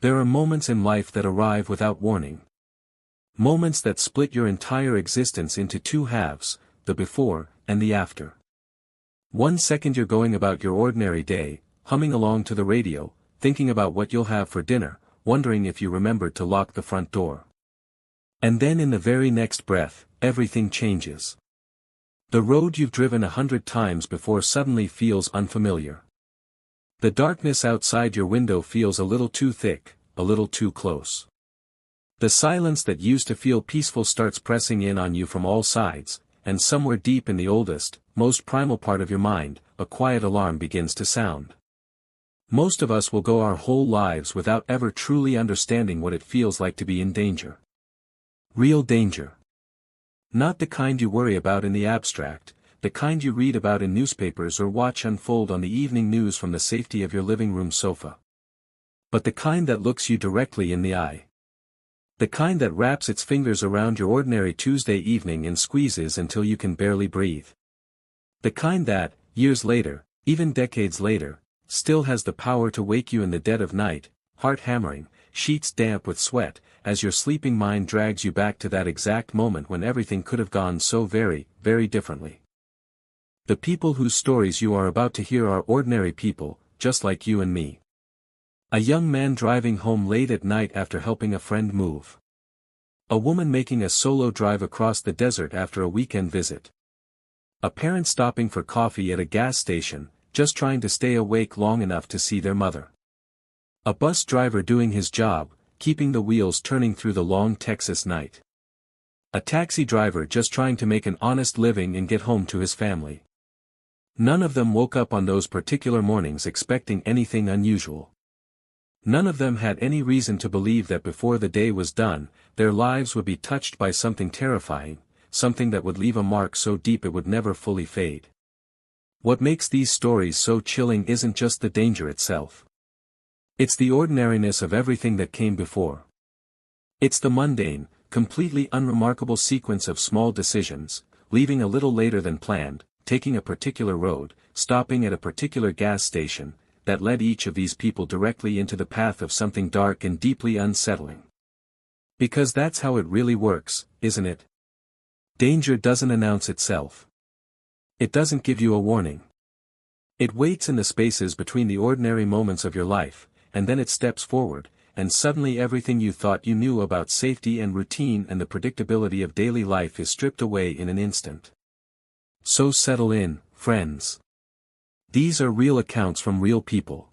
There are moments in life that arrive without warning. Moments that split your entire existence into two halves, the before and the after. 1 second you're going about your ordinary day, humming along to the radio, thinking about what you'll have for dinner, wondering if you remembered to lock the front door. And then in the very next breath, everything changes. The road you've driven 100 times before suddenly feels unfamiliar. The darkness outside your window feels a little too thick, a little too close. The silence that used to feel peaceful starts pressing in on you from all sides, and somewhere deep in the oldest, most primal part of your mind, a quiet alarm begins to sound. Most of us will go our whole lives without ever truly understanding what it feels like to be in danger. Real danger. Not the kind you worry about in the abstract, the kind you read about in newspapers or watch unfold on the evening news from the safety of your living room sofa. But the kind that looks you directly in the eye. The kind that wraps its fingers around your ordinary Tuesday evening and squeezes until you can barely breathe. The kind that, years later, even decades later, still has the power to wake you in the dead of night, heart hammering, sheets damp with sweat, as your sleeping mind drags you back to that exact moment when everything could have gone so very, very differently. The people whose stories you are about to hear are ordinary people, just like you and me. A young man driving home late at night after helping a friend move. A woman making a solo drive across the desert after a weekend visit. A parent stopping for coffee at a gas station, just trying to stay awake long enough to see their mother. A bus driver doing his job, keeping the wheels turning through the long Texas night. A taxi driver just trying to make an honest living and get home to his family. None of them woke up on those particular mornings expecting anything unusual. None of them had any reason to believe that before the day was done, their lives would be touched by something terrifying, something that would leave a mark so deep it would never fully fade. What makes these stories so chilling isn't just the danger itself. It's the ordinariness of everything that came before. It's the mundane, completely unremarkable sequence of small decisions, leaving a little later than planned, taking a particular road, stopping at a particular gas station, that led each of these people directly into the path of something dark and deeply unsettling. Because that's how it really works, isn't it? Danger doesn't announce itself. It doesn't give you a warning. It waits in the spaces between the ordinary moments of your life, and then it steps forward, and suddenly everything you thought you knew about safety and routine and the predictability of daily life is stripped away in an instant. So settle in, friends. These are real accounts from real people.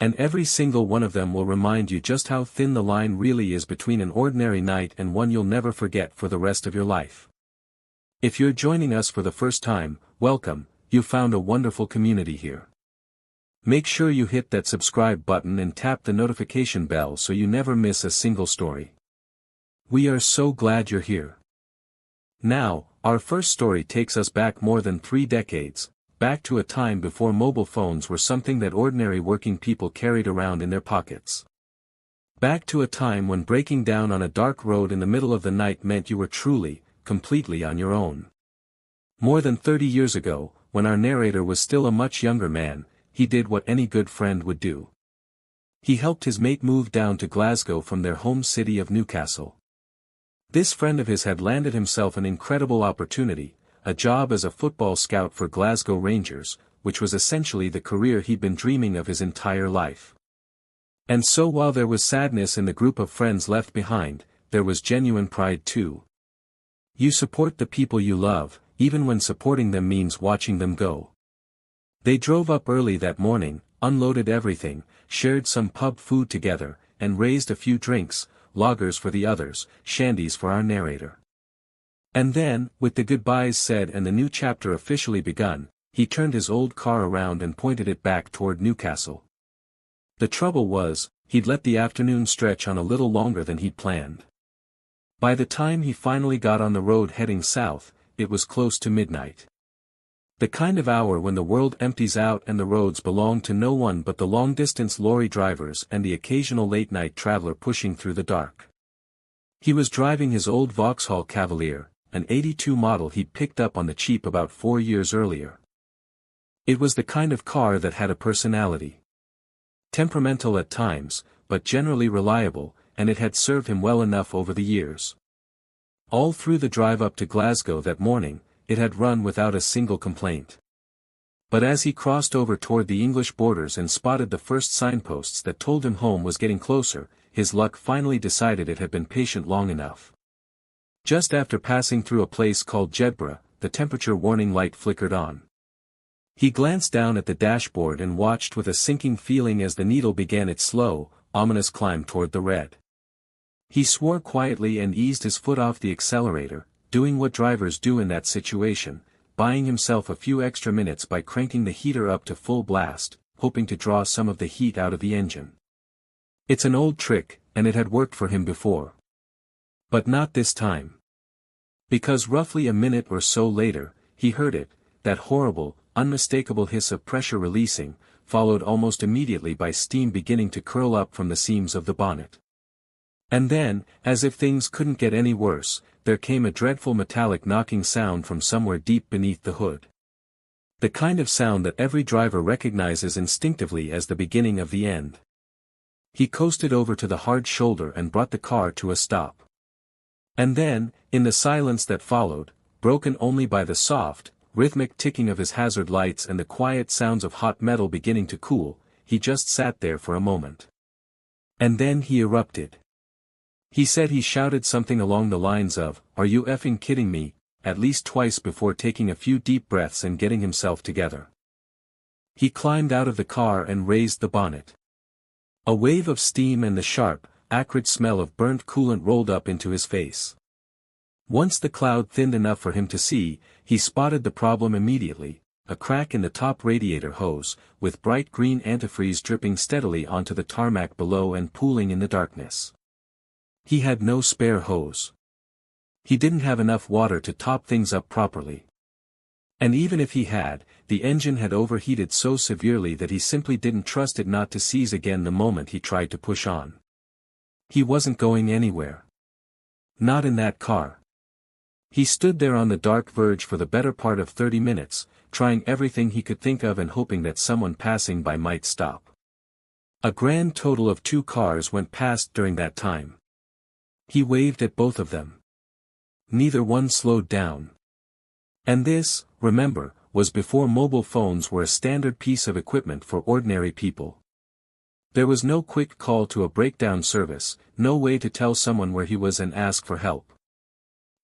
And every single one of them will remind you just how thin the line really is between an ordinary night and one you'll never forget for the rest of your life. If you're joining us for the first time, welcome, you've found a wonderful community here. Make sure you hit that subscribe button and tap the notification bell so you never miss a single story. We are so glad you're here. Now, our first story takes us back more than 3 decades, back to a time before mobile phones were something that ordinary working people carried around in their pockets. Back to a time when breaking down on a dark road in the middle of the night meant you were truly, completely on your own. More than 30 years ago, when our narrator was still a much younger man, he did what any good friend would do. He helped his mate move down to Glasgow from their home city of Newcastle. This friend of his had landed himself an incredible opportunity, a job as a football scout for Glasgow Rangers, which was essentially the career he'd been dreaming of his entire life. And so while there was sadness in the group of friends left behind, there was genuine pride too. You support the people you love, even when supporting them means watching them go. They drove up early that morning, unloaded everything, shared some pub food together, and raised a few drinks, lagers for the others, shandies for our narrator. And then, with the goodbyes said and the new chapter officially begun, he turned his old car around and pointed it back toward Newcastle. The trouble was, he'd let the afternoon stretch on a little longer than he'd planned. By the time he finally got on the road heading south, it was close to midnight. The kind of hour when the world empties out and the roads belong to no one but the long-distance lorry drivers and the occasional late-night traveler pushing through the dark. He was driving his old Vauxhall Cavalier, an '82 model he'd picked up on the cheap about 4 years earlier. It was the kind of car that had a personality. Temperamental at times, but generally reliable, and it had served him well enough over the years. All through the drive up to Glasgow that morning, it had run without a single complaint. But as he crossed over toward the English borders and spotted the first signposts that told him home was getting closer, his luck finally decided it had been patient long enough. Just after passing through a place called Jedburgh, the temperature warning light flickered on. He glanced down at the dashboard and watched with a sinking feeling as the needle began its slow, ominous climb toward the red. He swore quietly and eased his foot off the accelerator, doing what drivers do in that situation, buying himself a few extra minutes by cranking the heater up to full blast, hoping to draw some of the heat out of the engine. It's an old trick, and it had worked for him before. But not this time. Because roughly a minute or so later, he heard it, that horrible, unmistakable hiss of pressure releasing, followed almost immediately by steam beginning to curl up from the seams of the bonnet. And then, as if things couldn't get any worse, there came a dreadful metallic knocking sound from somewhere deep beneath the hood. The kind of sound that every driver recognizes instinctively as the beginning of the end. He coasted over to the hard shoulder and brought the car to a stop. And then, in the silence that followed, broken only by the soft, rhythmic ticking of his hazard lights and the quiet sounds of hot metal beginning to cool, he just sat there for a moment. And then he erupted. He said he shouted something along the lines of, "Are you effing kidding me?" at least twice before taking a few deep breaths and getting himself together. He climbed out of the car and raised the bonnet. A wave of steam and the sharp, acrid smell of burnt coolant rolled up into his face. Once the cloud thinned enough for him to see, he spotted the problem immediately, a crack in the top radiator hose, with bright green antifreeze dripping steadily onto the tarmac below and pooling in the darkness. He had no spare hose. He didn't have enough water to top things up properly. And even if he had, the engine had overheated so severely that he simply didn't trust it not to seize again the moment he tried to push on. He wasn't going anywhere. Not in that car. He stood there on the dark verge for the better part of 30 minutes, trying everything he could think of and hoping that someone passing by might stop. A grand total of 2 cars went past during that time. He waved at both of them. Neither one slowed down. And this, remember, was before mobile phones were a standard piece of equipment for ordinary people. There was no quick call to a breakdown service, no way to tell someone where he was and ask for help.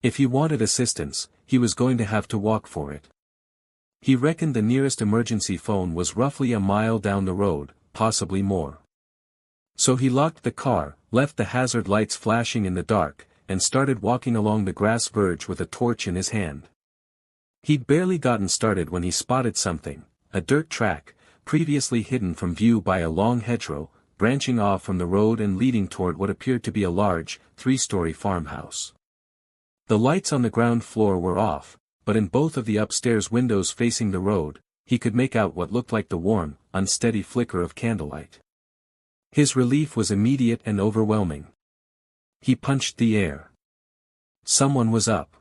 If he wanted assistance, he was going to have to walk for it. He reckoned the nearest emergency phone was roughly a mile down the road, possibly more. So he locked the car, left the hazard lights flashing in the dark, and started walking along the grass verge with a torch in his hand. He'd barely gotten started when he spotted something, a dirt track, previously hidden from view by a long hedgerow, branching off from the road and leading toward what appeared to be a large, 3-story farmhouse. The lights on the ground floor were off, but in both of the upstairs windows facing the road, he could make out what looked like the warm, unsteady flicker of candlelight. His relief was immediate and overwhelming. He punched the air. Someone was up.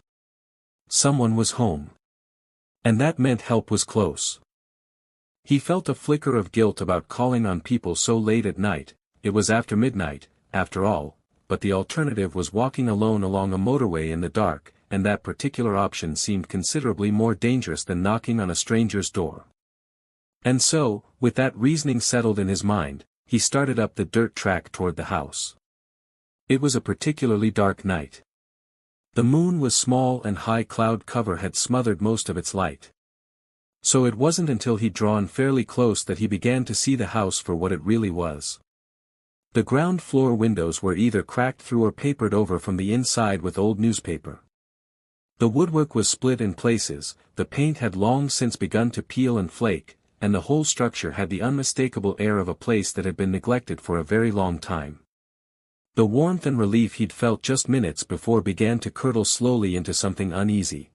Someone was home. And that meant help was close. He felt a flicker of guilt about calling on people so late at night. It was after midnight, after all, but the alternative was walking alone along a motorway in the dark, and that particular option seemed considerably more dangerous than knocking on a stranger's door. And so, with that reasoning settled in his mind, he started up the dirt track toward the house. It was a particularly dark night. The moon was small and high cloud cover had smothered most of its light. So it wasn't until he'd drawn fairly close that he began to see the house for what it really was. The ground floor windows were either cracked through or papered over from the inside with old newspaper. The woodwork was split in places, the paint had long since begun to peel and flake, and the whole structure had the unmistakable air of a place that had been neglected for a very long time. The warmth and relief he'd felt just minutes before began to curdle slowly into something uneasy.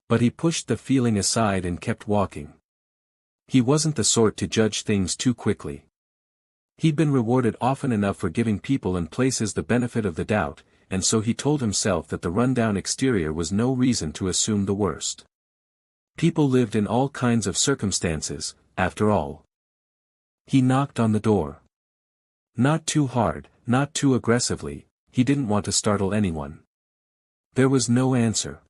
But he pushed the feeling aside and kept walking. He wasn't the sort to judge things too quickly. He'd been rewarded often enough for giving people and places the benefit of the doubt, and so he told himself that the rundown exterior was no reason to assume the worst. People lived in all kinds of circumstances, after all. He knocked on the door. Not too hard, not too aggressively, he didn't want to startle anyone. There was no answer.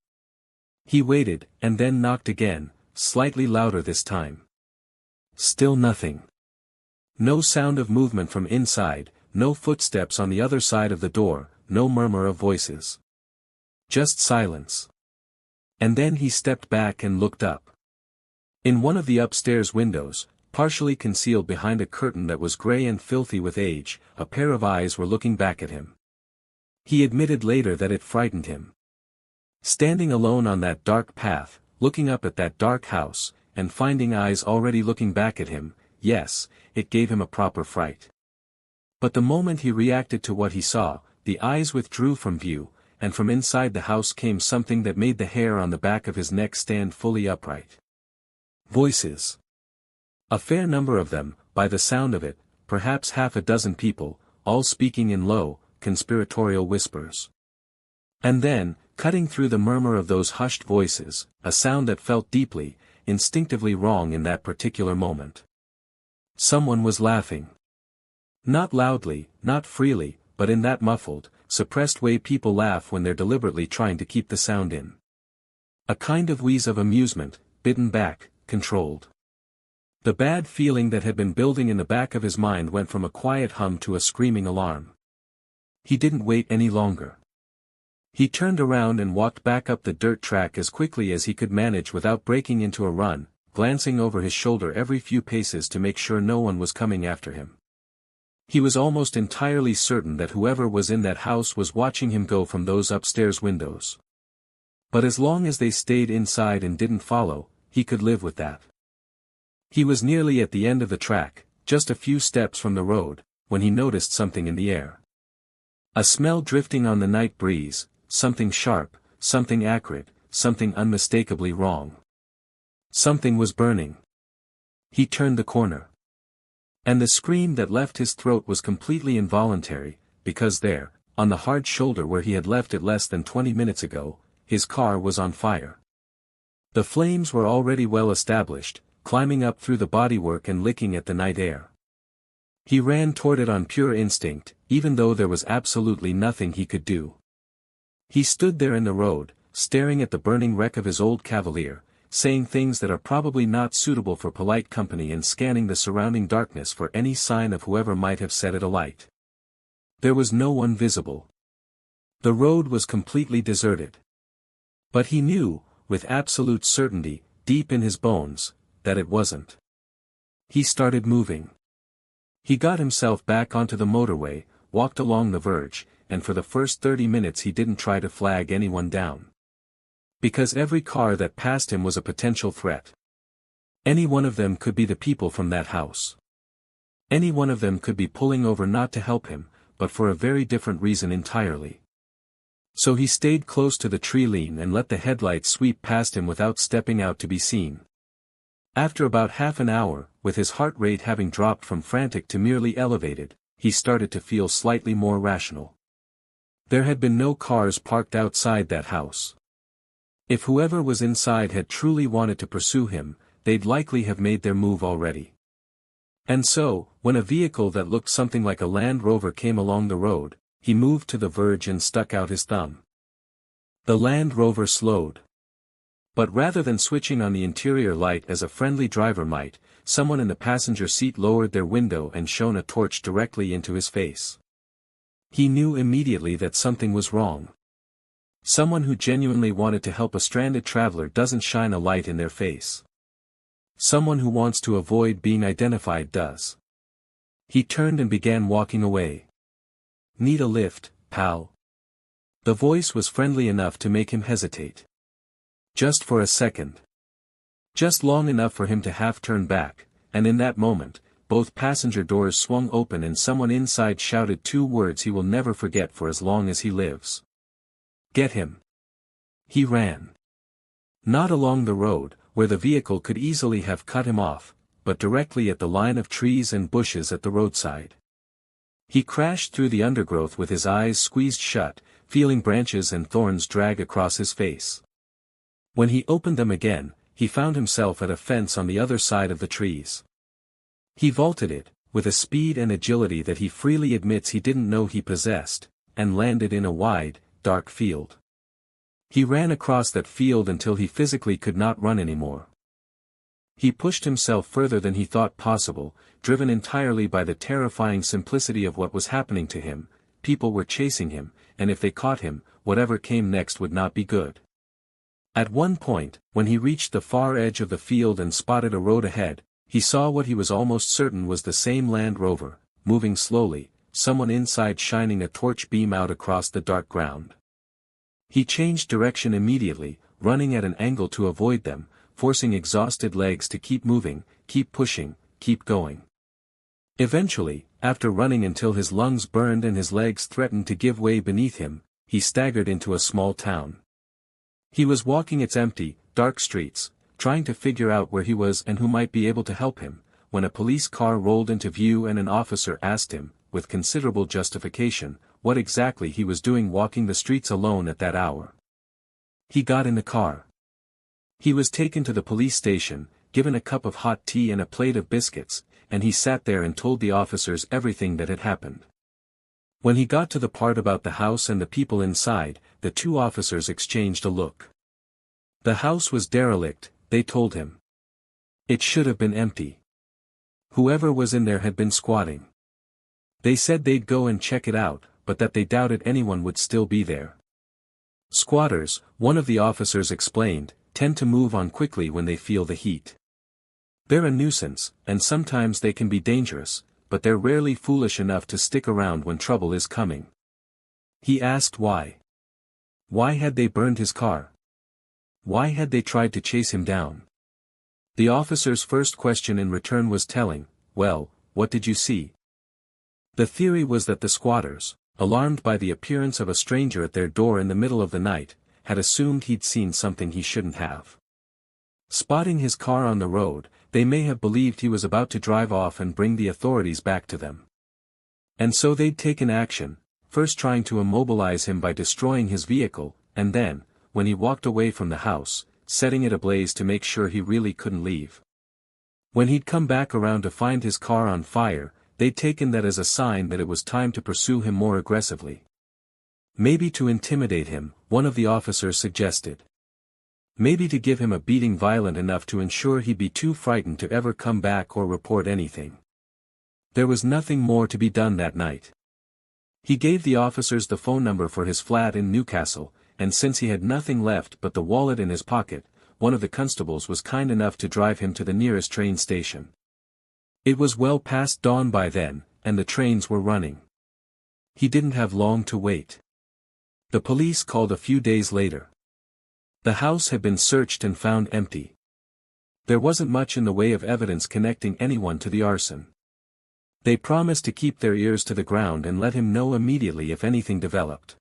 He waited, and then knocked again, slightly louder this time. Still nothing. No sound of movement from inside, no footsteps on the other side of the door, no murmur of voices. Just silence. And then he stepped back and looked up. In one of the upstairs windows, partially concealed behind a curtain that was gray and filthy with age, a pair of eyes were looking back at him. He admitted later that it frightened him. Standing alone on that dark path, looking up at that dark house, and finding eyes already looking back at him, yes, it gave him a proper fright. But the moment he reacted to what he saw, the eyes withdrew from view, and from inside the house came something that made the hair on the back of his neck stand fully upright. Voices. A fair number of them, by the sound of it, perhaps half a dozen people, all speaking in low, conspiratorial whispers. And then, cutting through the murmur of those hushed voices, a sound that felt deeply, instinctively wrong in that particular moment. Someone was laughing. Not loudly, not freely, but in that muffled, suppressed way people laugh when they're deliberately trying to keep the sound in. A kind of wheeze of amusement, bitten back, controlled. The bad feeling that had been building in the back of his mind went from a quiet hum to a screaming alarm. He didn't wait any longer. He turned around and walked back up the dirt track as quickly as he could manage without breaking into a run, glancing over his shoulder every few paces to make sure no one was coming after him. He was almost entirely certain that whoever was in that house was watching him go from those upstairs windows. But as long as they stayed inside and didn't follow, he could live with that. He was nearly at the end of the track, just a few steps from the road, when he noticed something in the air. A smell drifting on the night breeze, something sharp, something acrid, something unmistakably wrong. Something was burning. He turned the corner. And the scream that left his throat was completely involuntary, because there, on the hard shoulder where he had left it less than 20 minutes ago, his car was on fire. The flames were already well established, climbing up through the bodywork and licking at the night air. He ran toward it on pure instinct, even though there was absolutely nothing he could do. He stood there in the road, staring at the burning wreck of his old Cavalier, saying things that are probably not suitable for polite company and scanning the surrounding darkness for any sign of whoever might have set it alight. There was no one visible. The road was completely deserted. But he knew, with absolute certainty, deep in his bones, that it wasn't. He started moving. He got himself back onto the motorway, walked along the verge, and for the first 30 minutes he didn't try to flag anyone down. Because every car that passed him was a potential threat. Any one of them could be the people from that house. Any one of them could be pulling over not to help him, but for a very different reason entirely. So he stayed close to the tree line and let the headlights sweep past him without stepping out to be seen. After about half an hour, with his heart rate having dropped from frantic to merely elevated, he started to feel slightly more rational. There had been no cars parked outside that house. If whoever was inside had truly wanted to pursue him, they'd likely have made their move already. And so, when a vehicle that looked something like a Land Rover came along the road, he moved to the verge and stuck out his thumb. The Land Rover slowed. But rather than switching on the interior light as a friendly driver might, someone in the passenger seat lowered their window and shone a torch directly into his face. He knew immediately that something was wrong. Someone who genuinely wanted to help a stranded traveler doesn't shine a light in their face. Someone who wants to avoid being identified does. He turned and began walking away. "Need a lift, pal?" The voice was friendly enough to make him hesitate. Just for a second. Just long enough for him to half turn back, and in that moment, both passenger doors swung open and someone inside shouted two words he will never forget for as long as he lives. "Get him." He ran. Not along the road, where the vehicle could easily have cut him off, but directly at the line of trees and bushes at the roadside. He crashed through the undergrowth with his eyes squeezed shut, feeling branches and thorns drag across his face. When he opened them again, he found himself at a fence on the other side of the trees. He vaulted it, with a speed and agility that he freely admits he didn't know he possessed, and landed in a wide, dark field. He ran across that field until he physically could not run anymore. He pushed himself further than he thought possible, driven entirely by the terrifying simplicity of what was happening to him. People were chasing him, and if they caught him, whatever came next would not be good. At one point, when he reached the far edge of the field and spotted a road ahead, he saw what he was almost certain was the same Land Rover, moving slowly, someone inside shining a torch beam out across the dark ground. He changed direction immediately, running at an angle to avoid them, forcing exhausted legs to keep moving, keep pushing, keep going. Eventually, after running until his lungs burned and his legs threatened to give way beneath him, he staggered into a small town. He was walking its empty, dark streets, trying to figure out where he was and who might be able to help him, when a police car rolled into view and an officer asked him, with considerable justification, what exactly he was doing walking the streets alone at that hour. He got in the car. He was taken to the police station, given a cup of hot tea and a plate of biscuits, and he sat there and told the officers everything that had happened. When he got to the part about the house and the people inside, the two officers exchanged a look. The house was derelict, they told him. It should have been empty. Whoever was in there had been squatting. They said they'd go and check it out, but that they doubted anyone would still be there. Squatters, one of the officers explained, tend to move on quickly when they feel the heat. They're a nuisance, and sometimes they can be dangerous, but they're rarely foolish enough to stick around when trouble is coming. He asked why. Why had they burned his car? Why had they tried to chase him down? The officer's first question in return was telling, well, what did you see? The theory was that the squatters, alarmed by the appearance of a stranger at their door in the middle of the night, had assumed he'd seen something he shouldn't have. Spotting his car on the road, they may have believed he was about to drive off and bring the authorities back to them. And so they'd taken action, first trying to immobilize him by destroying his vehicle, and then, when he walked away from the house, setting it ablaze to make sure he really couldn't leave. When he'd come back around to find his car on fire, they'd taken that as a sign that it was time to pursue him more aggressively. Maybe to intimidate him, one of the officers suggested. Maybe to give him a beating violent enough to ensure he'd be too frightened to ever come back or report anything. There was nothing more to be done that night. He gave the officers the phone number for his flat in Newcastle, and since he had nothing left but the wallet in his pocket, one of the constables was kind enough to drive him to the nearest train station. It was well past dawn by then, and the trains were running. He didn't have long to wait. The police called a few days later. The house had been searched and found empty. There wasn't much in the way of evidence connecting anyone to the arson. They promised to keep their ears to the ground and let him know immediately if anything developed.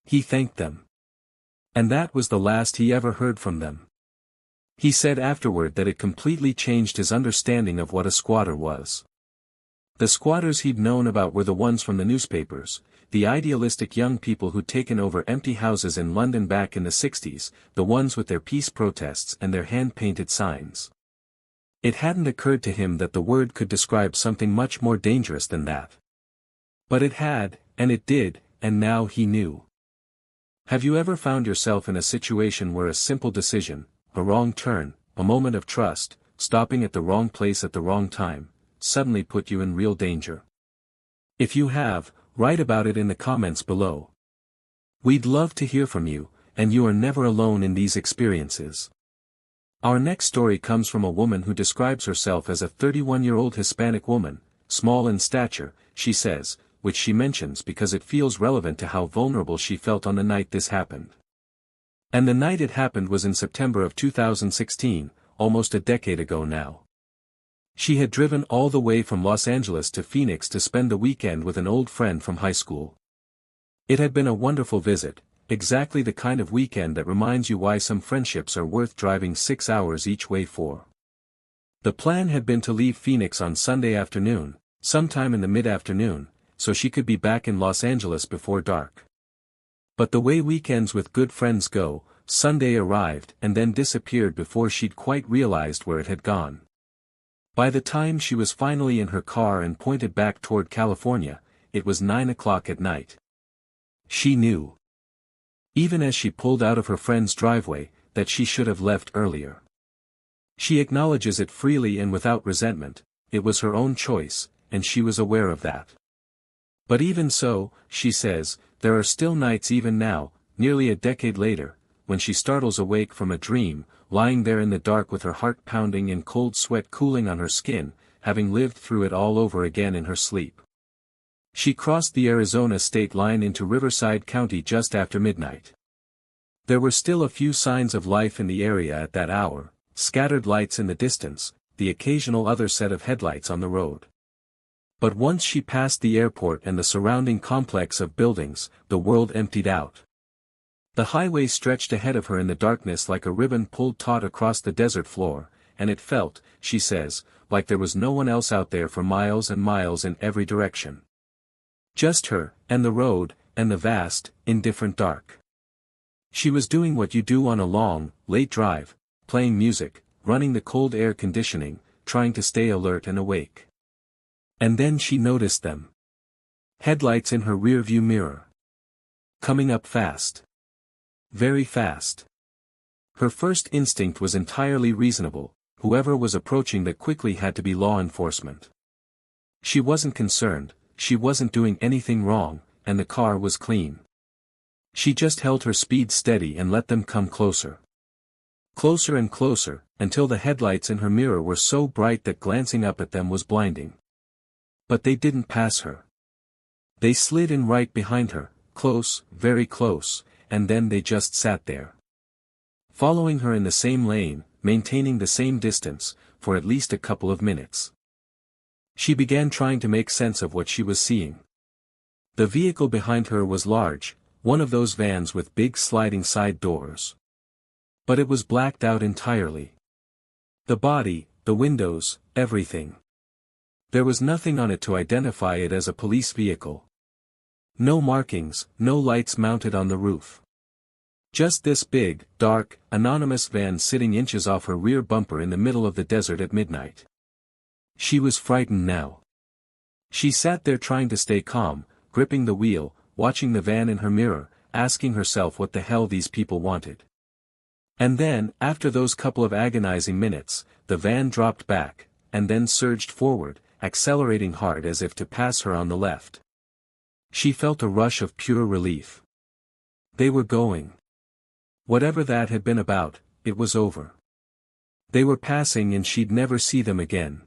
He thanked them. And that was the last he ever heard from them. He said afterward that it completely changed his understanding of what a squatter was. The squatters he'd known about were the ones from the newspapers, the idealistic young people who'd taken over empty houses in London back in the 60s, the ones with their peace protests and their hand-painted signs. It hadn't occurred to him that the word could describe something much more dangerous than that. But it had, and it did, and now he knew. Have you ever found yourself in a situation where a simple decision, a wrong turn, a moment of trust, stopping at the wrong place at the wrong time, suddenly put you in real danger? If you have, write about it in the comments below. We'd love to hear from you, and you are never alone in these experiences. Our next story comes from a woman who describes herself as a 31-year-old Hispanic woman, small in stature, she says, which she mentions because it feels relevant to how vulnerable she felt on the night this happened. And the night it happened was in September of 2016, almost a decade ago now. She had driven all the way from Los Angeles to Phoenix to spend the weekend with an old friend from high school. It had been a wonderful visit, exactly the kind of weekend that reminds you why some friendships are worth driving 6 hours each way for. The plan had been to leave Phoenix on Sunday afternoon, sometime in the mid-afternoon, so she could be back in Los Angeles before dark. But the way weekends with good friends go, Sunday arrived and then disappeared before she'd quite realized where it had gone. By the time she was finally in her car and pointed back toward California, it was 9 o'clock at night. She knew, even as she pulled out of her friend's driveway, that she should have left earlier. She acknowledges it freely and without resentment. It was her own choice, and she was aware of that. But even so, she says, there are still nights even now, nearly a decade later, when she startles awake from a dream, lying there in the dark with her heart pounding and cold sweat cooling on her skin, having lived through it all over again in her sleep. She crossed the Arizona state line into Riverside County just after midnight. There were still a few signs of life in the area at that hour, scattered lights in the distance, the occasional other set of headlights on the road. But once she passed the airport and the surrounding complex of buildings, the world emptied out. The highway stretched ahead of her in the darkness like a ribbon pulled taut across the desert floor, and it felt, she says, like there was no one else out there for miles and miles in every direction. Just her, and the road, and the vast, indifferent dark. She was doing what you do on a long, late drive, playing music, running the cold air conditioning, trying to stay alert and awake. And then she noticed them. Headlights in her rearview mirror. Coming up fast. Very fast. Her first instinct was entirely reasonable, whoever was approaching that quickly had to be law enforcement. She wasn't concerned, she wasn't doing anything wrong, and the car was clean. She just held her speed steady and let them come closer. Closer and closer, until the headlights in her mirror were so bright that glancing up at them was blinding. But they didn't pass her. They slid in right behind her, close, very close, and then they just sat there. Following her in the same lane, maintaining the same distance, for at least a couple of minutes. She began trying to make sense of what she was seeing. The vehicle behind her was large, one of those vans with big sliding side doors. But it was blacked out entirely. The body, the windows, everything. There was nothing on it to identify it as a police vehicle. No markings, no lights mounted on the roof. Just this big, dark, anonymous van sitting inches off her rear bumper in the middle of the desert at midnight. She was frightened now. She sat there trying to stay calm, gripping the wheel, watching the van in her mirror, asking herself what the hell these people wanted. And then, after those couple of agonizing minutes, the van dropped back, and then surged forward, accelerating hard as if to pass her on the left. She felt a rush of pure relief. They were going. Whatever that had been about, it was over. They were passing and she'd never see them again.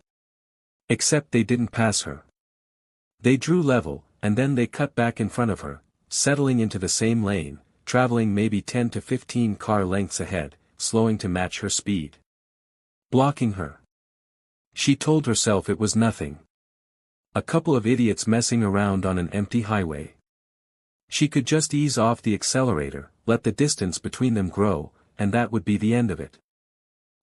Except they didn't pass her. They drew level, and then they cut back in front of her, settling into the same lane, traveling maybe 10 to 15 car lengths ahead, slowing to match her speed. Blocking her. She told herself it was nothing. A couple of idiots messing around on an empty highway. She could just ease off the accelerator, let the distance between them grow, and that would be the end of it.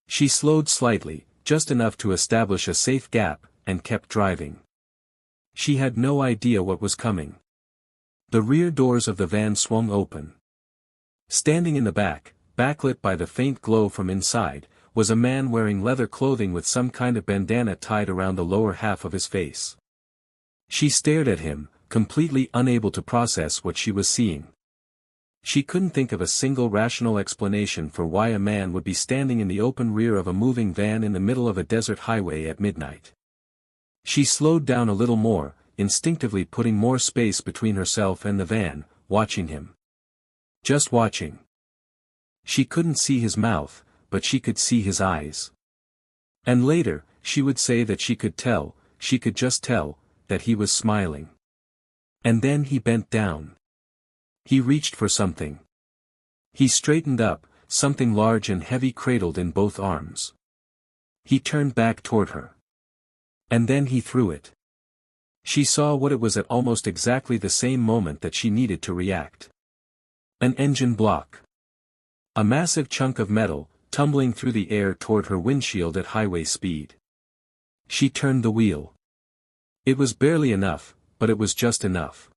She slowed slightly, just enough to establish a safe gap, and kept driving. She had no idea what was coming. The rear doors of the van swung open. Standing in the back, backlit by the faint glow from inside, was a man wearing leather clothing with some kind of bandana tied around the lower half of his face. She stared at him, completely unable to process what she was seeing. She couldn't think of a single rational explanation for why a man would be standing in the open rear of a moving van in the middle of a desert highway at midnight. She slowed down a little more, instinctively putting more space between herself and the van, watching him. Just watching. She couldn't see his mouth, but she could see his eyes. And later, she would say that she could tell, she could just tell, that he was smiling. And then he bent down. He reached for something. He straightened up, something large and heavy cradled in both arms. He turned back toward her. And then he threw it. She saw what it was at almost exactly the same moment that she needed to react. An engine block. A massive chunk of metal, tumbling through the air toward her windshield at highway speed. She turned the wheel. It was barely enough, but it was just enough.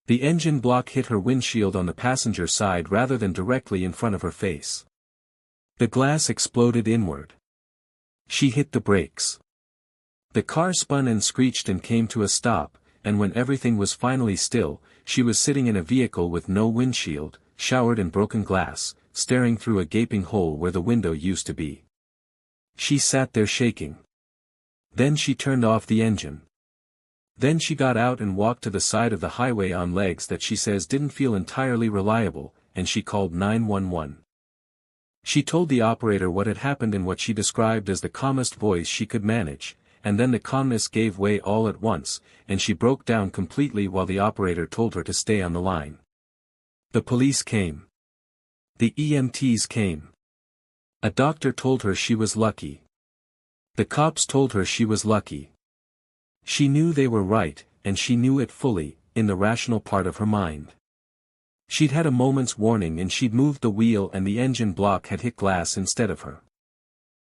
The engine block hit her windshield on the passenger side rather than directly in front of her face. The glass exploded inward. She hit the brakes. The car spun and screeched and came to a stop, and when everything was finally still, she was sitting in a vehicle with no windshield, showered in broken glass, staring through a gaping hole where the window used to be. She sat there shaking. Then she turned off the engine. Then she got out and walked to the side of the highway on legs that she says didn't feel entirely reliable, and she called 911. She told the operator what had happened in what she described as the calmest voice she could manage, and then the calmness gave way all at once, and she broke down completely while the operator told her to stay on the line. The police came. The EMTs came. A doctor told her she was lucky. The cops told her she was lucky. She knew they were right, and she knew it fully, in the rational part of her mind. She'd had a moment's warning and she'd moved the wheel and the engine block had hit glass instead of her.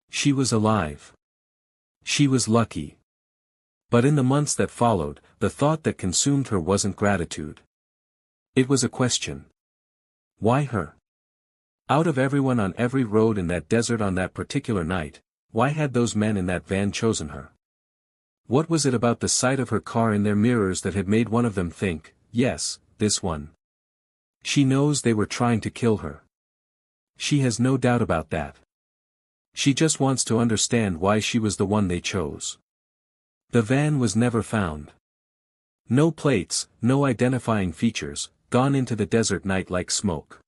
She was alive. She was lucky. But in the months that followed, the thought that consumed her wasn't gratitude. It was a question. Why her? Out of everyone on every road in that desert on that particular night, why had those men in that van chosen her? What was it about the sight of her car in their mirrors that had made one of them think, yes, this one? She knows they were trying to kill her. She has no doubt about that. She just wants to understand why she was the one they chose. The van was never found. No plates, no identifying features, gone into the desert night like smoke.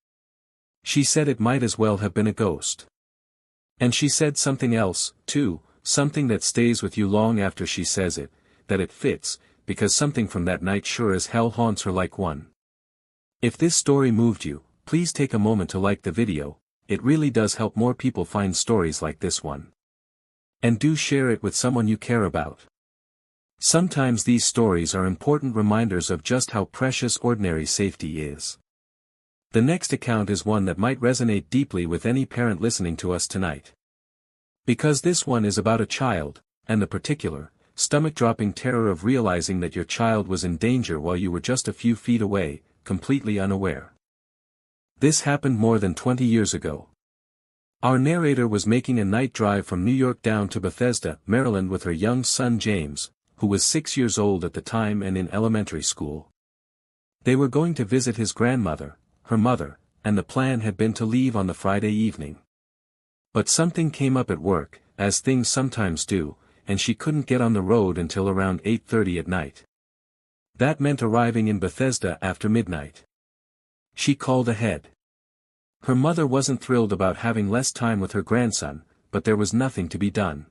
She said it might as well have been a ghost. And she said something else, too, something that stays with you long after she says it, that it fits, because something from that night sure as hell haunts her like one. If this story moved you, please take a moment to like the video, it really does help more people find stories like this one. And do share it with someone you care about. Sometimes these stories are important reminders of just how precious ordinary safety is. The next account is one that might resonate deeply with any parent listening to us tonight. Because this one is about a child, and the particular, stomach-dropping terror of realizing that your child was in danger while you were just a few feet away, completely unaware. This happened more than 20 years ago. Our narrator was making a night drive from New York down to Bethesda, Maryland with her young son James, who was 6 years old at the time and in elementary school. They were going to visit his grandmother, her mother, and the plan had been to leave on the Friday evening. But something came up at work, as things sometimes do, and she couldn't get on the road until around 8:30 at night. That meant arriving in Bethesda after midnight. She called ahead. Her mother wasn't thrilled about having less time with her grandson, but there was nothing to be done.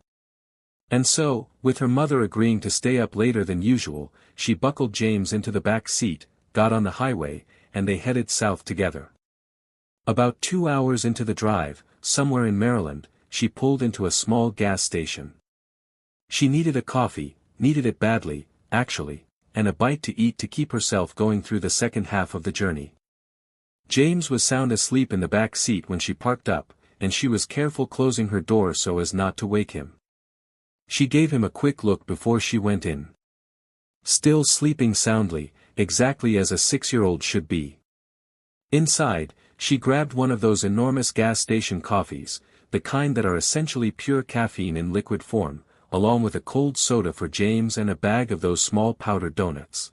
And so, with her mother agreeing to stay up later than usual, she buckled James into the back seat, got on the highway, and they headed south together. About 2 hours into the drive, somewhere in Maryland, she pulled into a small gas station. She needed a coffee, needed it badly, actually, and a bite to eat to keep herself going through the second half of the journey. James was sound asleep in the back seat when she parked up, and she was careful closing her door so as not to wake him. She gave him a quick look before she went in. Still sleeping soundly, exactly as a 6-year-old should be. Inside, she grabbed one of those enormous gas station coffees, the kind that are essentially pure caffeine in liquid form, along with a cold soda for James and a bag of those small powdered donuts.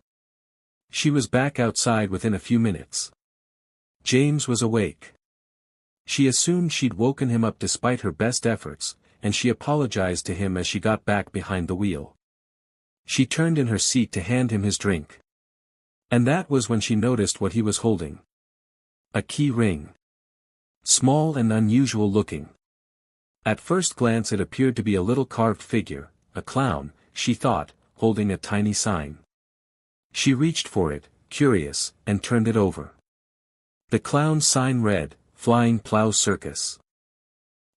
She was back outside within a few minutes. James was awake. She assumed she'd woken him up despite her best efforts, and she apologized to him as she got back behind the wheel. She turned in her seat to hand him his drink. And that was when she noticed what he was holding. A key ring. Small and unusual looking. At first glance it appeared to be a little carved figure, a clown, she thought, holding a tiny sign. She reached for it, curious, and turned it over. The clown's sign read, Flying Plow Circus.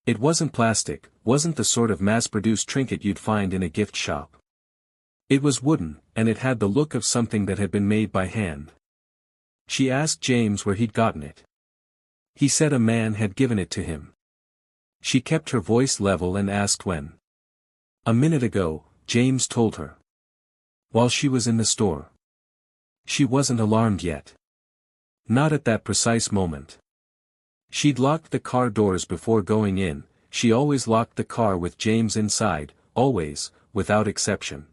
It wasn't plastic, wasn't the sort of mass-produced trinket you'd find in a gift shop. It was wooden, and it had the look of something that had been made by hand. She asked James where he'd gotten it. He said a man had given it to him. She kept her voice level and asked when. A minute ago, James told her. While she was in the store. She wasn't alarmed yet. Not at that precise moment. She'd locked the car doors before going in, she always locked the car with James inside, always, without exception.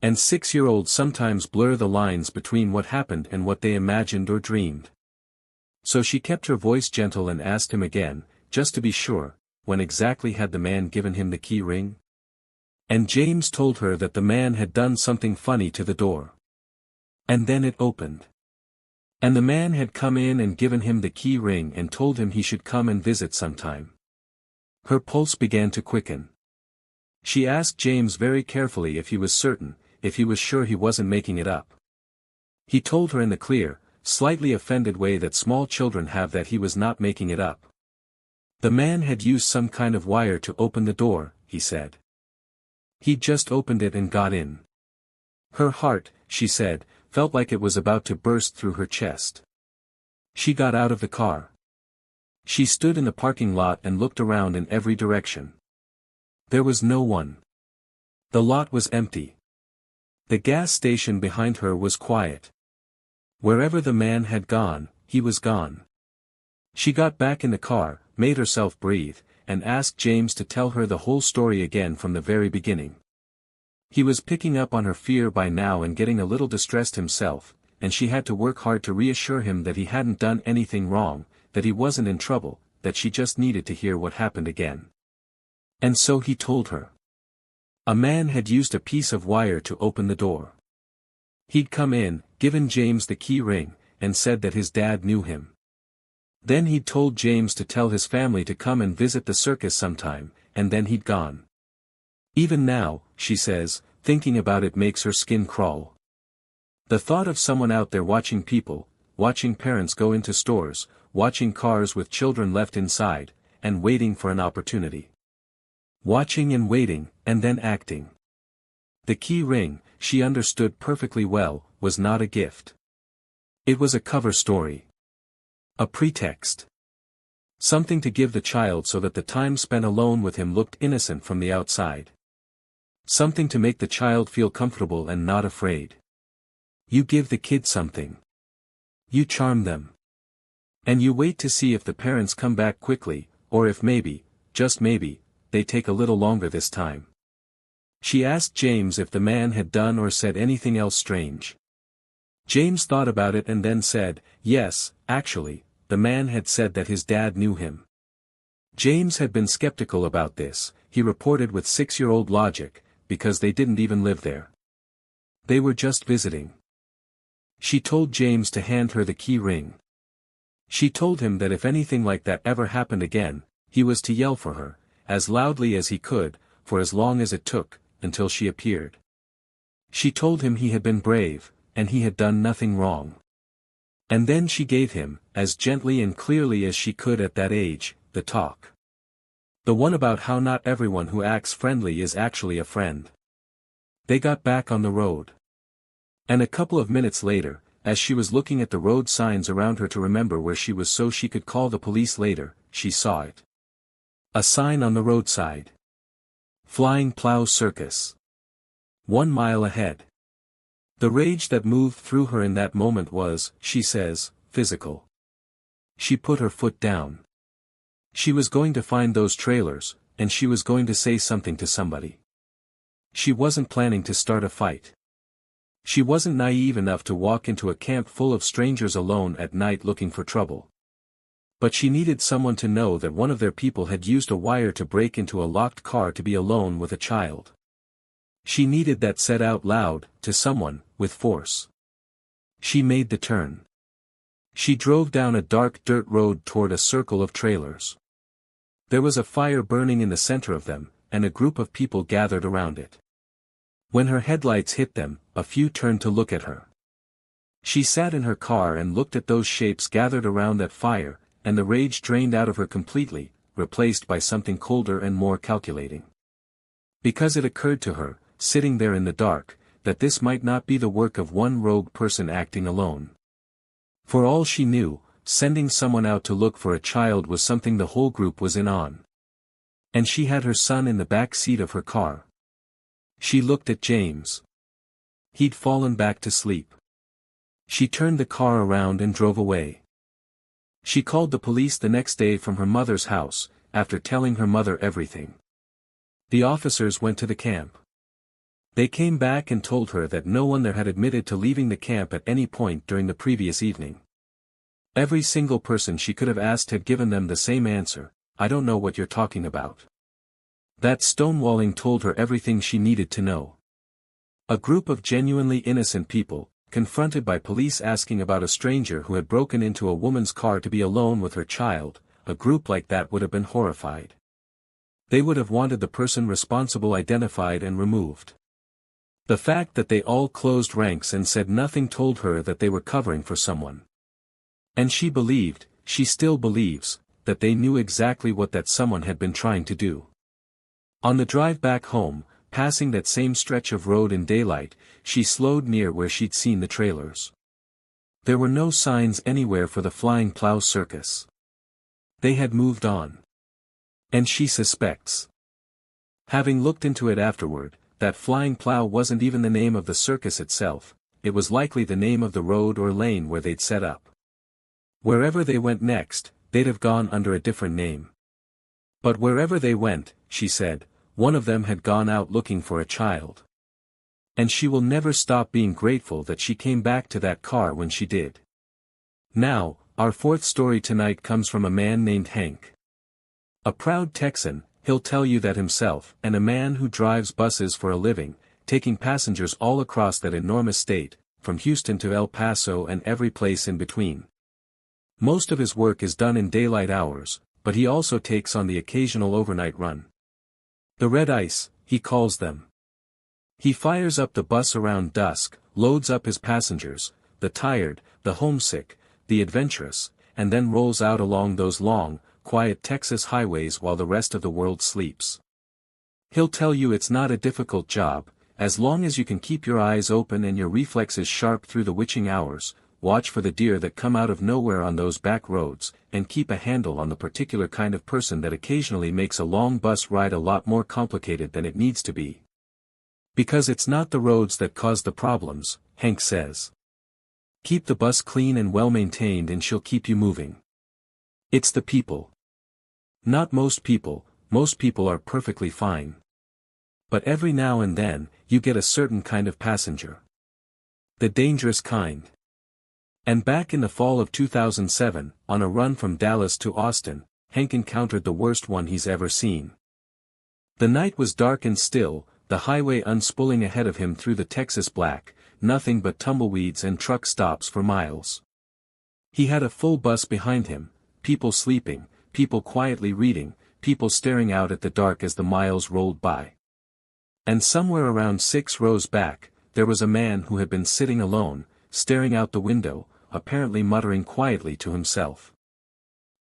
And 6-year-olds sometimes blur the lines between what happened and what they imagined or dreamed. So she kept her voice gentle and asked him again, just to be sure, when exactly had the man given him the key ring? And James told her that the man had done something funny to the door. And then it opened. And the man had come in and given him the key ring and told him he should come and visit sometime. Her pulse began to quicken. She asked James very carefully if he was certain, if he was sure he wasn't making it up. He told her in the clear, slightly offended way that small children have that he was not making it up. The man had used some kind of wire to open the door, he said. He'd just opened it and got in. Her heart, she said, felt like it was about to burst through her chest. She got out of the car. She stood in the parking lot and looked around in every direction. There was no one. The lot was empty. The gas station behind her was quiet. Wherever the man had gone, he was gone. She got back in the car, made herself breathe, and asked James to tell her the whole story again from the very beginning. He was picking up on her fear by now and getting a little distressed himself, and she had to work hard to reassure him that he hadn't done anything wrong, that he wasn't in trouble, that she just needed to hear what happened again. And so he told her. A man had used a piece of wire to open the door. He'd come in, given James the key ring, and said that his dad knew him. Then he'd told James to tell his family to come and visit the circus sometime, and then he'd gone. Even now, she says, thinking about it makes her skin crawl. The thought of someone out there watching people, watching parents go into stores, watching cars with children left inside, and waiting for an opportunity. Watching and waiting, and then acting. The key ring, she understood perfectly well, was not a gift. It was a cover story. A pretext. Something to give the child so that the time spent alone with him looked innocent from the outside. Something to make the child feel comfortable and not afraid. You give the kid something. You charm them. And you wait to see if the parents come back quickly, or if maybe, just maybe, they take a little longer this time. She asked James if the man had done or said anything else strange. James thought about it and then said, yes, actually, the man had said that his dad knew him. James had been skeptical about this, he reported with 6-year-old logic, because they didn't even live there. They were just visiting. She told James to hand her the key ring. She told him that if anything like that ever happened again, he was to yell for her, as loudly as he could, for as long as it took, until she appeared. She told him he had been brave, and he had done nothing wrong. And then she gave him, as gently and clearly as she could at that age, the talk. The one about how not everyone who acts friendly is actually a friend. They got back on the road. And a couple of minutes later, as she was looking at the road signs around her to remember where she was so she could call the police later, she saw it. A sign on the roadside. Flying Plow Circus. 1 mile ahead. The rage that moved through her in that moment was, she says, physical. She put her foot down. She was going to find those trailers, and she was going to say something to somebody. She wasn't planning to start a fight. She wasn't naive enough to walk into a camp full of strangers alone at night looking for trouble. But she needed someone to know that one of their people had used a wire to break into a locked car to be alone with a child. She needed that said out loud, to someone, with force. She made the turn. She drove down a dark dirt road toward a circle of trailers. There was a fire burning in the center of them, and a group of people gathered around it. When her headlights hit them, a few turned to look at her. She sat in her car and looked at those shapes gathered around that fire, and the rage drained out of her completely, replaced by something colder and more calculating. Because it occurred to her, sitting there in the dark, that this might not be the work of one rogue person acting alone. For all she knew, sending someone out to look for a child was something the whole group was in on. And she had her son in the back seat of her car. She looked at James. He'd fallen back to sleep. She turned the car around and drove away. She called the police the next day from her mother's house, after telling her mother everything. The officers went to the camp. They came back and told her that no one there had admitted to leaving the camp at any point during the previous evening. Every single person she could have asked had given them the same answer: "I don't know what you're talking about." That stonewalling told her everything she needed to know. A group of genuinely innocent people, confronted by police asking about a stranger who had broken into a woman's car to be alone with her child, a group like that would have been horrified. They would have wanted the person responsible identified and removed. The fact that they all closed ranks and said nothing told her that they were covering for someone. And she believed, she still believes, that they knew exactly what that someone had been trying to do. On the drive back home, passing that same stretch of road in daylight, she slowed near where she'd seen the trailers. There were no signs anywhere for the Flying Plow Circus. They had moved on. And she suspects, having looked into it afterward, that Flying Plow wasn't even the name of the circus itself, it was likely the name of the road or lane where they'd set up. Wherever they went next, they'd have gone under a different name. But wherever they went, she said, one of them had gone out looking for a child. And she will never stop being grateful that she came back to that car when she did. Now, our fourth story tonight comes from a man named Hank. A proud Texan, he'll tell you that himself, and a man who drives buses for a living, taking passengers all across that enormous state, from Houston to El Paso and every place in between. Most of his work is done in daylight hours, but he also takes on the occasional overnight run. The red ice, he calls them. He fires up the bus around dusk, loads up his passengers, the tired, the homesick, the adventurous, and then rolls out along those long, quiet Texas highways while the rest of the world sleeps. He'll tell you it's not a difficult job, as long as you can keep your eyes open and your reflexes sharp through the witching hours, watch for the deer that come out of nowhere on those back roads, and keep a handle on the particular kind of person that occasionally makes a long bus ride a lot more complicated than it needs to be. Because it's not the roads that cause the problems, Hank says. Keep the bus clean and well maintained and she'll keep you moving. It's the people. Not most people are perfectly fine. But every now and then, you get a certain kind of passenger. The dangerous kind. And back in the fall of 2007, on a run from Dallas to Austin, Hank encountered the worst one he's ever seen. The night was dark and still, the highway unspooling ahead of him through the Texas black, nothing but tumbleweeds and truck stops for miles. He had a full bus behind him, people sleeping, people quietly reading, people staring out at the dark as the miles rolled by. And somewhere around 6 rows back, there was a man who had been sitting alone, staring out the window, apparently muttering quietly to himself.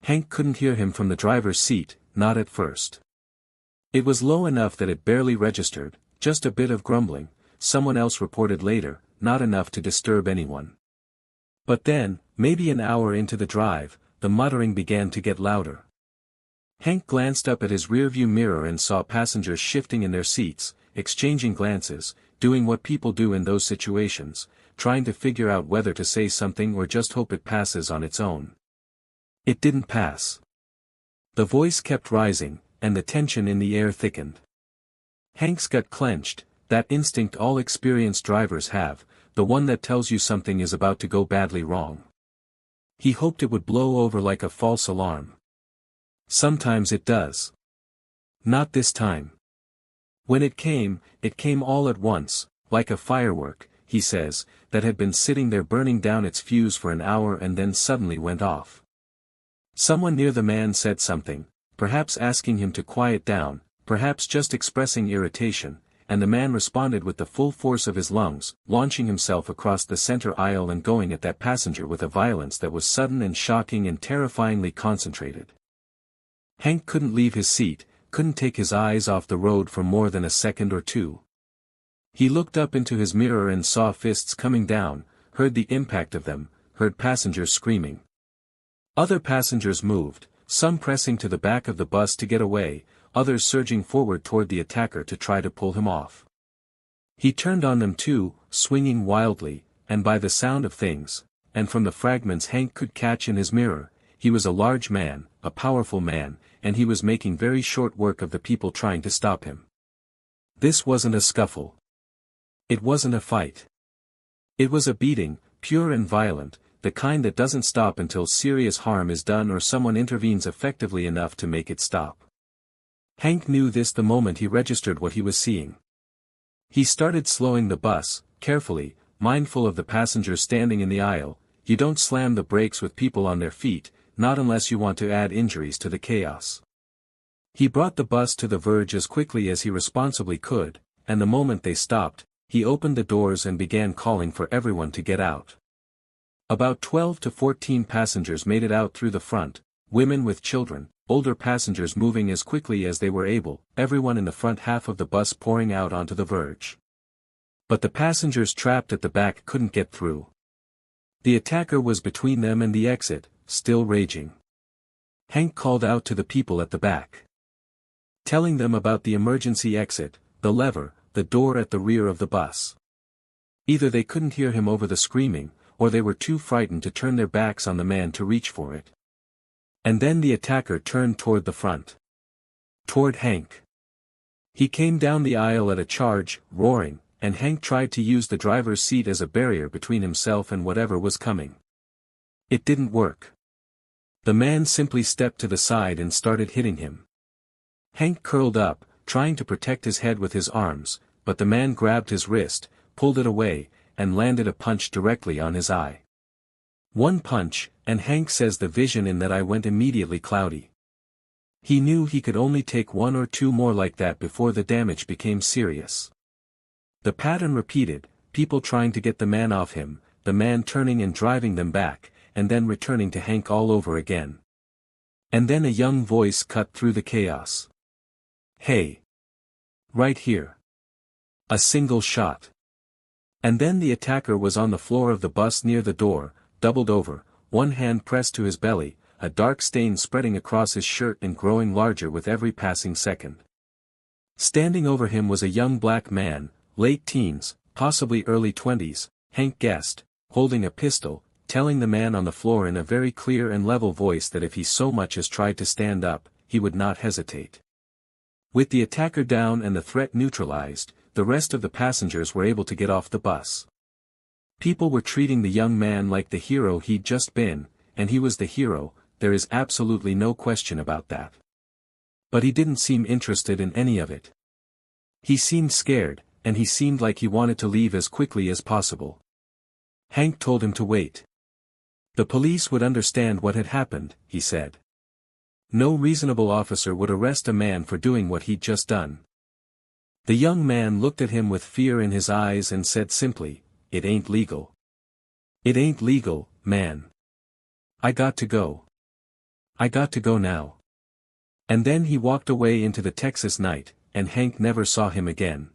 Hank couldn't hear him from the driver's seat, not at first. It was low enough that it barely registered, just a bit of grumbling, someone else reported later, not enough to disturb anyone. But then, maybe an hour into the drive, the muttering began to get louder. Hank glanced up at his rearview mirror and saw passengers shifting in their seats, exchanging glances, doing what people do in those situations, trying to figure out whether to say something or just hope it passes on its own. It didn't pass. The voice kept rising, and the tension in the air thickened. Hank's gut clenched, that instinct all experienced drivers have, the one that tells you something is about to go badly wrong. He hoped it would blow over like a false alarm. Sometimes it does. Not this time. When it came all at once, like a firework, he says, that had been sitting there burning down its fuse for an hour and then suddenly went off. Someone near the man said something, perhaps asking him to quiet down, perhaps just expressing irritation, and the man responded with the full force of his lungs, launching himself across the center aisle and going at that passenger with a violence that was sudden and shocking and terrifyingly concentrated. Hank couldn't leave his seat, couldn't take his eyes off the road for more than a second or two. He looked up into his mirror and saw fists coming down, heard the impact of them, heard passengers screaming. Other passengers moved, some pressing to the back of the bus to get away, others surging forward toward the attacker to try to pull him off. He turned on them too, swinging wildly, and by the sound of things, and from the fragments Hank could catch in his mirror, he was a large man, a powerful man, and he was making very short work of the people trying to stop him. This wasn't a scuffle. It wasn't a fight. It was a beating, pure and violent, the kind that doesn't stop until serious harm is done or someone intervenes effectively enough to make it stop. Hank knew this the moment he registered what he was seeing. He started slowing the bus, carefully, mindful of the passengers standing in the aisle. You don't slam the brakes with people on their feet, not unless you want to add injuries to the chaos. He brought the bus to the verge as quickly as he responsibly could, and the moment they stopped, he opened the doors and began calling for everyone to get out. About 12 to 14 passengers made it out through the front, women with children, older passengers moving as quickly as they were able, everyone in the front half of the bus pouring out onto the verge. But the passengers trapped at the back couldn't get through. The attacker was between them and the exit, still raging. Hank called out to the people at the back, telling them about the emergency exit, the lever, the door at the rear of the bus. Either they couldn't hear him over the screaming, or they were too frightened to turn their backs on the man to reach for it. And then the attacker turned toward the front. Toward Hank. He came down the aisle at a charge, roaring, and Hank tried to use the driver's seat as a barrier between himself and whatever was coming. It didn't work. The man simply stepped to the side and started hitting him. Hank curled up, trying to protect his head with his arms, but the man grabbed his wrist, pulled it away, and landed a punch directly on his eye. One punch, and Hank says the vision in that eye went immediately cloudy. He knew he could only take one or two more like that before the damage became serious. The pattern repeated, people trying to get the man off him, the man turning and driving them back, and then returning to Hank all over again. And then a young voice cut through the chaos. "Hey! Right here! A single shot!" And then the attacker was on the floor of the bus near the door, doubled over, one hand pressed to his belly, a dark stain spreading across his shirt and growing larger with every passing second. Standing over him was a young black man, late teens, possibly early 20s, Hank guessed, holding a pistol, telling the man on the floor in a very clear and level voice that if he so much as tried to stand up, he would not hesitate. With the attacker down and the threat neutralized, the rest of the passengers were able to get off the bus. People were treating the young man like the hero he'd just been, and he was the hero, there is absolutely no question about that. But he didn't seem interested in any of it. He seemed scared, and he seemed like he wanted to leave as quickly as possible. Hank told him to wait. The police would understand what had happened, he said. No reasonable officer would arrest a man for doing what he'd just done. The young man looked at him with fear in his eyes and said simply, "It ain't legal. It ain't legal, man. I got to go. I got to go now." And then he walked away into the Texas night, and Hank never saw him again.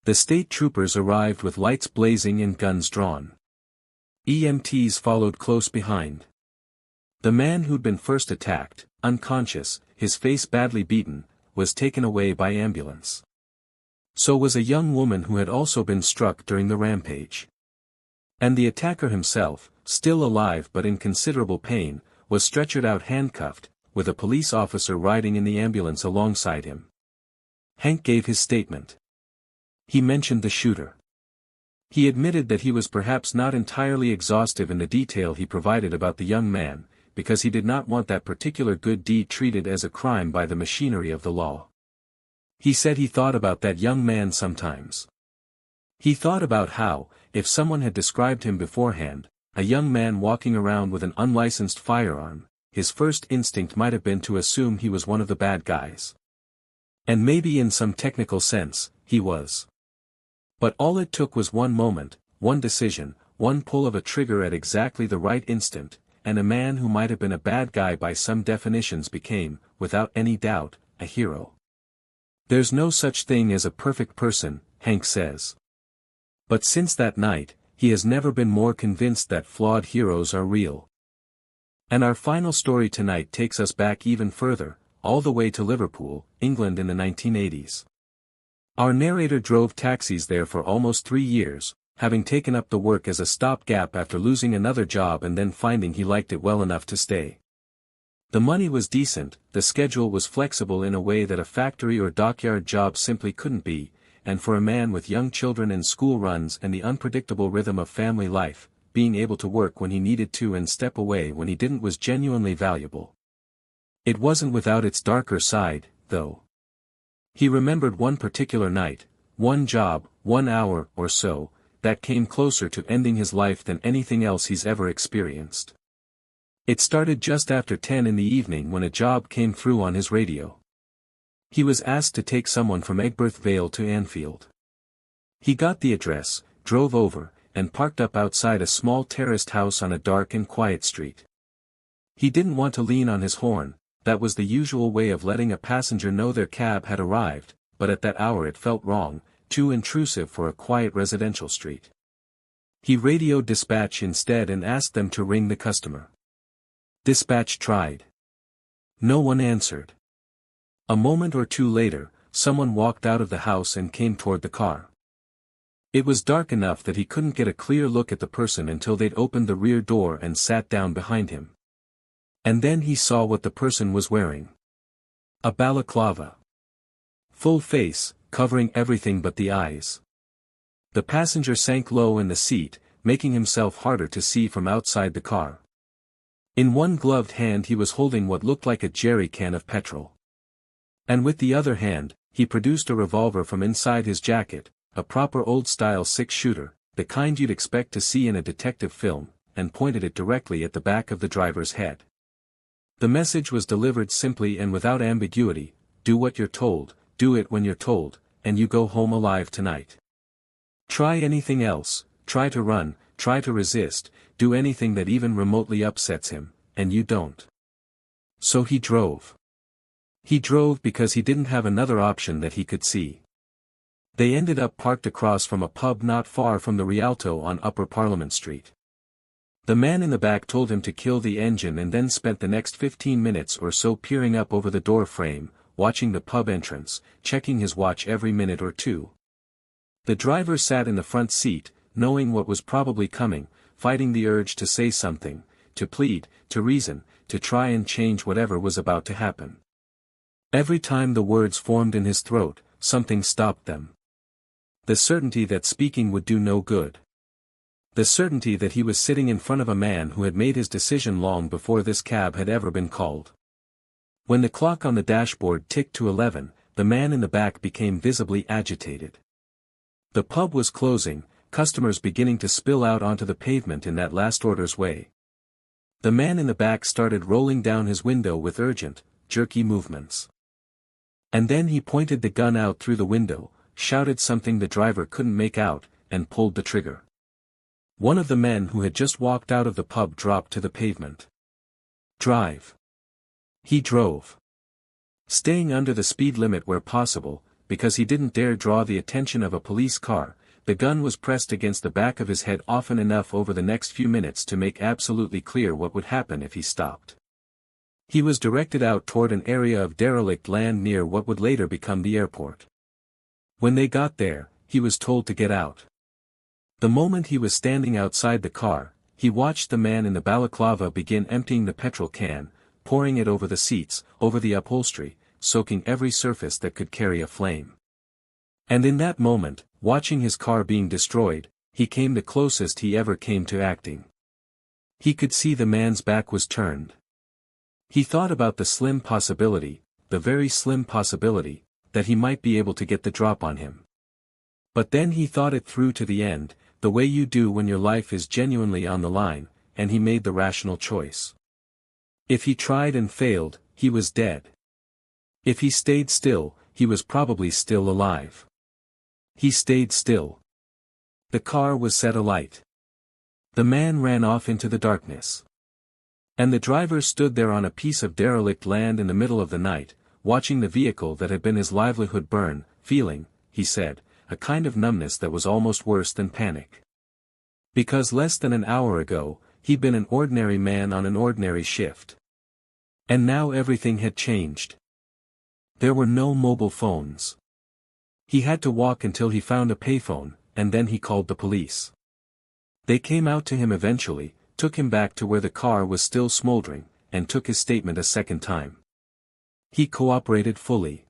The state troopers arrived with lights blazing and guns drawn. EMTs followed close behind. The man who'd been first attacked, unconscious, his face badly beaten, was taken away by ambulance. So was a young woman who had also been struck during the rampage. And the attacker himself, still alive but in considerable pain, was stretchered out handcuffed, with a police officer riding in the ambulance alongside him. Hank gave his statement. He mentioned the shooter. He admitted that he was perhaps not entirely exhaustive in the detail he provided about the young man, because he did not want that particular good deed treated as a crime by the machinery of the law. He said he thought about that young man sometimes. He thought about how, if someone had described him beforehand, a young man walking around with an unlicensed firearm, his first instinct might have been to assume he was one of the bad guys. And maybe in some technical sense, he was. But all it took was one moment, one decision, one pull of a trigger at exactly the right instant, and a man who might have been a bad guy by some definitions became, without any doubt, a hero. There's no such thing as a perfect person, Hank says. But since that night, he has never been more convinced that flawed heroes are real. And our final story tonight takes us back even further, all the way to Liverpool, England in the 1980s. Our narrator drove taxis there for almost 3 years, having taken up the work as a stopgap after losing another job and then finding he liked it well enough to stay. The money was decent, the schedule was flexible in a way that a factory or dockyard job simply couldn't be, and for a man with young children and school runs and the unpredictable rhythm of family life, being able to work when he needed to and step away when he didn't was genuinely valuable. It wasn't without its darker side, though. He remembered one particular night, one job, 1 hour or so, that came closer to ending his life than anything else he's ever experienced. It started just after 10 in the evening when a job came through on his radio. He was asked to take someone from Egberth Vale to Anfield. He got the address, drove over, and parked up outside a small terraced house on a dark and quiet street. He didn't want to lean on his horn, that was the usual way of letting a passenger know their cab had arrived, but at that hour it felt wrong, too intrusive for a quiet residential street. He radioed dispatch instead and asked them to ring the customer. Dispatch tried. No one answered. A moment or two later, someone walked out of the house and came toward the car. It was dark enough that he couldn't get a clear look at the person until they'd opened the rear door and sat down behind him. And then he saw what the person was wearing. A balaclava. Full face, covering everything but the eyes. The passenger sank low in the seat, making himself harder to see from outside the car. In one gloved hand he was holding what looked like a jerry can of petrol. And with the other hand, he produced a revolver from inside his jacket, a proper old-style six-shooter, the kind you'd expect to see in a detective film, and pointed it directly at the back of the driver's head. The message was delivered simply and without ambiguity: do what you're told, do it when you're told, and you go home alive tonight. Try anything else, try to run, try to resist, do anything that even remotely upsets him, and you don't. So he drove. He drove because he didn't have another option that he could see. They ended up parked across from a pub not far from the Rialto on Upper Parliament Street. The man in the back told him to kill the engine and then spent the next 15 minutes or so peering up over the door frame, watching the pub entrance, checking his watch every minute or two. The driver sat in the front seat, knowing what was probably coming, fighting the urge to say something, to plead, to reason, to try and change whatever was about to happen. Every time the words formed in his throat, something stopped them. The certainty that speaking would do no good. The certainty that he was sitting in front of a man who had made his decision long before this cab had ever been called. When the clock on the dashboard ticked to 11, the man in the back became visibly agitated. The pub was closing, customers beginning to spill out onto the pavement in that last order's way. The man in the back started rolling down his window with urgent, jerky movements. And then he pointed the gun out through the window, shouted something the driver couldn't make out, and pulled the trigger. One of the men who had just walked out of the pub dropped to the pavement. Drive. He drove. Staying under the speed limit where possible, because he didn't dare draw the attention of a police car. The gun was pressed against the back of his head often enough over the next few minutes to make absolutely clear what would happen if he stopped. He was directed out toward an area of derelict land near what would later become the airport. When they got there, he was told to get out. The moment he was standing outside the car, he watched the man in the balaclava begin emptying the petrol can, pouring it over the seats, over the upholstery, soaking every surface that could carry a flame. And in that moment, watching his car being destroyed, he came the closest he ever came to acting. He could see the man's back was turned. He thought about the slim possibility, the very slim possibility, that he might be able to get the drop on him. But then he thought it through to the end, the way you do when your life is genuinely on the line, and he made the rational choice. If he tried and failed, he was dead. If he stayed still, he was probably still alive. He stayed still. The car was set alight. The man ran off into the darkness. And the driver stood there on a piece of derelict land in the middle of the night, watching the vehicle that had been his livelihood burn, feeling, he said, a kind of numbness that was almost worse than panic. Because less than an hour ago, he'd been an ordinary man on an ordinary shift. And now everything had changed. There were no mobile phones. He had to walk until he found a payphone, and then he called the police. They came out to him eventually, took him back to where the car was still smoldering, and took his statement a second time. He cooperated fully.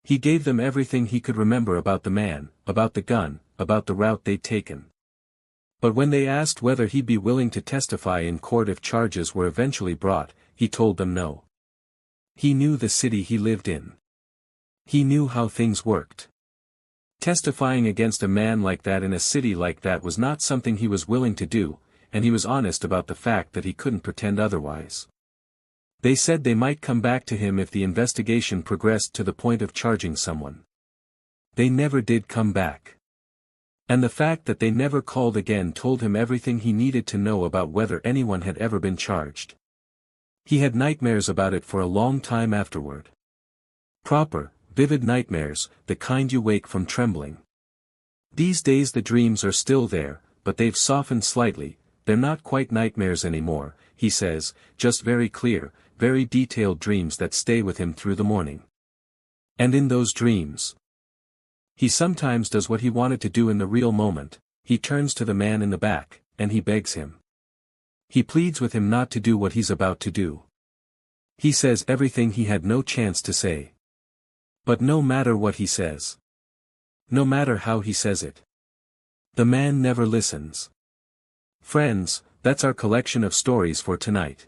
He gave them everything he could remember about the man, about the gun, about the route they'd taken. But when they asked whether he'd be willing to testify in court if charges were eventually brought, he told them no. He knew the city he lived in. He knew how things worked. Testifying against a man like that in a city like that was not something he was willing to do, and he was honest about the fact that he couldn't pretend otherwise. They said they might come back to him if the investigation progressed to the point of charging someone. They never did come back. And the fact that they never called again told him everything he needed to know about whether anyone had ever been charged. He had nightmares about it for a long time afterward. Proper, vivid nightmares, the kind you wake from trembling. These days the dreams are still there, but they've softened slightly. They're not quite nightmares anymore, he says, just very clear, very detailed dreams that stay with him through the morning. And in those dreams, he sometimes does what he wanted to do in the real moment. He turns to the man in the back, and he begs him. He pleads with him not to do what he's about to do. He says everything he had no chance to say. But no matter what he says, no matter how he says it, the man never listens. Friends, that's our collection of stories for tonight.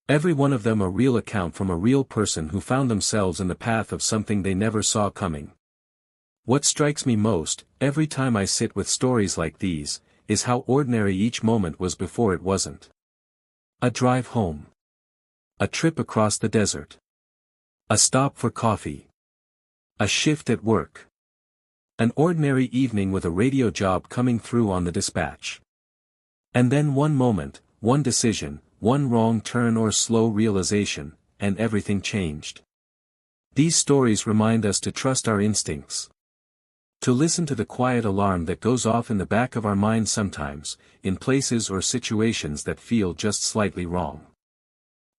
Every one of them a real account from a real person who found themselves in the path of something they never saw coming. What strikes me most, every time I sit with stories like these, is how ordinary each moment was before it wasn't. A drive home. A trip across the desert. A stop for coffee. A shift at work. An ordinary evening with a radio job coming through on the dispatch. And then one moment, one decision, one wrong turn or slow realization, and everything changed. These stories remind us to trust our instincts. To listen to the quiet alarm that goes off in the back of our mind sometimes, in places or situations that feel just slightly wrong.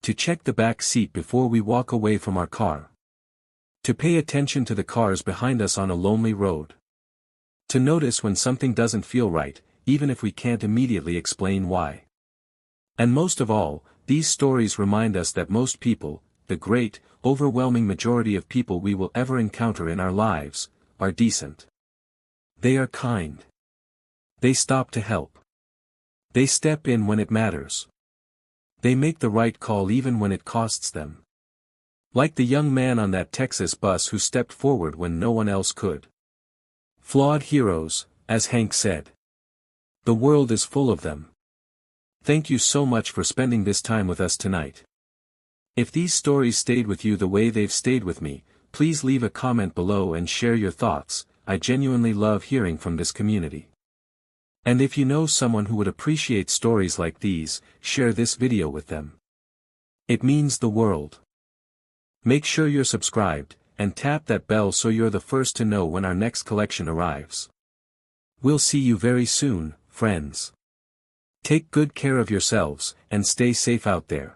To check the back seat before we walk away from our car. To pay attention to the cars behind us on a lonely road. To notice when something doesn't feel right, even if we can't immediately explain why. And most of all, these stories remind us that most people, the great, overwhelming majority of people we will ever encounter in our lives, are decent. They are kind. They stop to help. They step in when it matters. They make the right call even when it costs them. Like the young man on that Texas bus who stepped forward when no one else could. Flawed heroes, as Hank said. The world is full of them. Thank you so much for spending this time with us tonight. If these stories stayed with you the way they've stayed with me, please leave a comment below and share your thoughts. I genuinely love hearing from this community. And if you know someone who would appreciate stories like these, share this video with them. It means the world. Make sure you're subscribed, and tap that bell so you're the first to know when our next collection arrives. We'll see you very soon, friends. Take good care of yourselves, and stay safe out there.